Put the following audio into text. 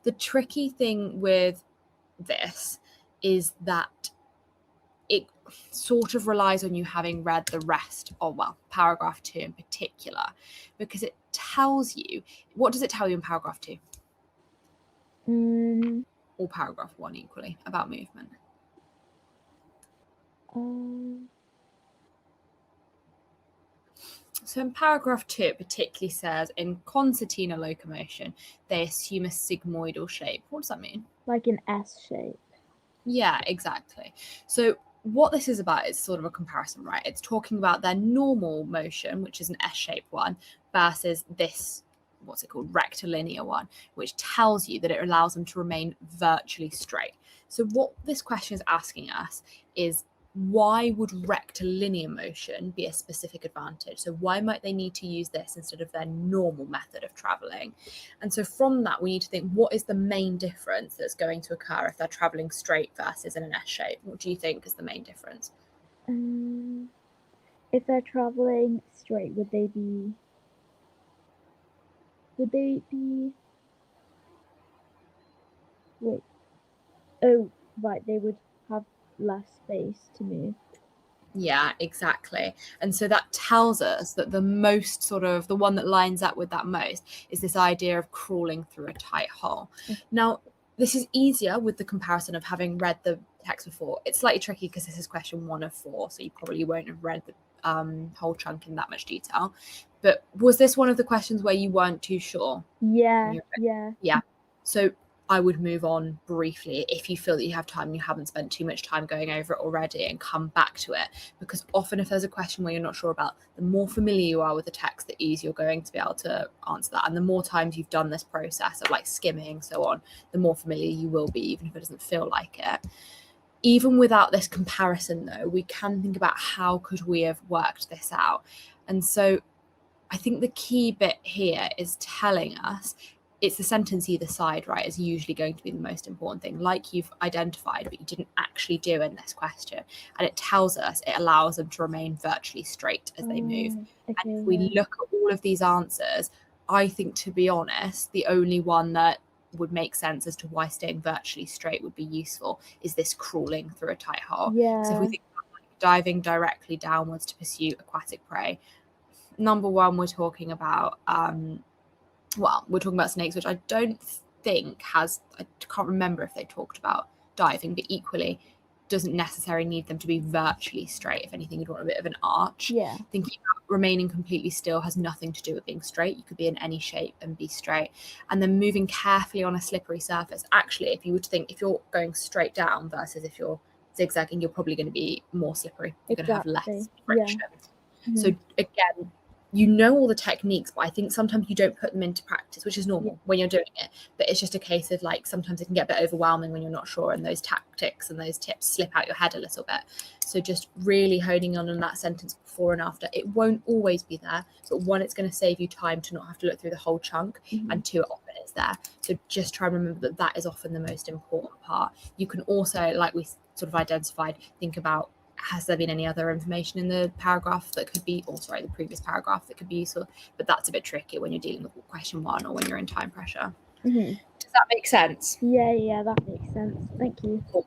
The tricky thing with this is that it sort of relies on you having read the rest of, well, paragraph 2 in particular, because it tells you, what does it tell you in paragraph 2? Or paragraph 1 equally, about movement? So in paragraph 2, it particularly says, in concertina locomotion, they assume a sigmoidal shape. What does that mean? Like an S shape. Yeah, exactly. So what this is about is sort of a comparison, right? It's talking about their normal motion, which is an S-shaped one, versus this, what's it called, rectilinear one, which tells you that it allows them to remain virtually straight. So what this question is asking us is, why would rectilinear motion be a specific advantage? So why might they need to use this instead of their normal method of traveling? And so from that, we need to think, what is the main difference that's going to occur if they're traveling straight versus in an S shape? What do you think is the main difference? If they're traveling straight, would they be wait, oh right, they would have less space to move. Yeah, exactly. And so that tells us that the most sort of, the one that lines up with that most is this idea of crawling through a tight hole. Now, this is easier with the comparison of having read the text before. It's slightly tricky because this is question 1 of 4, so you probably won't have read the whole chunk in that much detail. But was this one of the questions where you weren't too sure? Yeah. Yeah. So I would move on briefly if you feel that you have time and you haven't spent too much time going over it already, and come back to it, because often if there's a question where you're not sure about, the more familiar you are with the text, the easier you're going to be able to answer that. And the more times you've done this process of like skimming, so on, the more familiar you will be, even if it doesn't feel like it. Even without this comparison though, we can think about how could we have worked this out. And so I think the key bit here is telling us, it's the sentence either side, right, is usually going to be the most important thing, like you've identified, but you didn't actually do in this question. And it tells us it allows them to remain virtually straight as they move. Okay, and if we look at all of these answers, I think, to be honest, the only one that would make sense as to why staying virtually straight would be useful is this crawling through a tight hole. Yeah. So if we think about like diving directly downwards to pursue aquatic prey, number one, we're talking about we're talking about snakes, which I don't think has, I can't remember if they talked about diving, but equally doesn't necessarily need them to be virtually straight. If anything, you'd want a bit of an arch. Yeah. Thinking about remaining completely still has nothing to do with being straight. You could be in any shape and be straight. And then moving carefully on a slippery surface. Actually, if you were to think, if you're going straight down versus if you're zigzagging, you're probably going to be more slippery. You're going to have less friction. Yeah. So again, you know all the techniques, but I think sometimes you don't put them into practice, which is normal when you're doing it. But it's just a case of like, sometimes it can get a bit overwhelming when you're not sure, and those tactics and those tips slip out your head a little bit. So just really honing on that sentence before and after. It won't always be there, but one, it's going to save you time to not have to look through the whole chunk, and two, often it's there. So just try and remember that that is often the most important part. You can also, like we sort of identified, think about, has there been any other information in the paragraph that could be, the previous paragraph that could be useful? But that's a bit tricky when you're dealing with question 1 or when you're in time pressure. Does that make sense? Yeah, that makes sense. Thank you. Cool.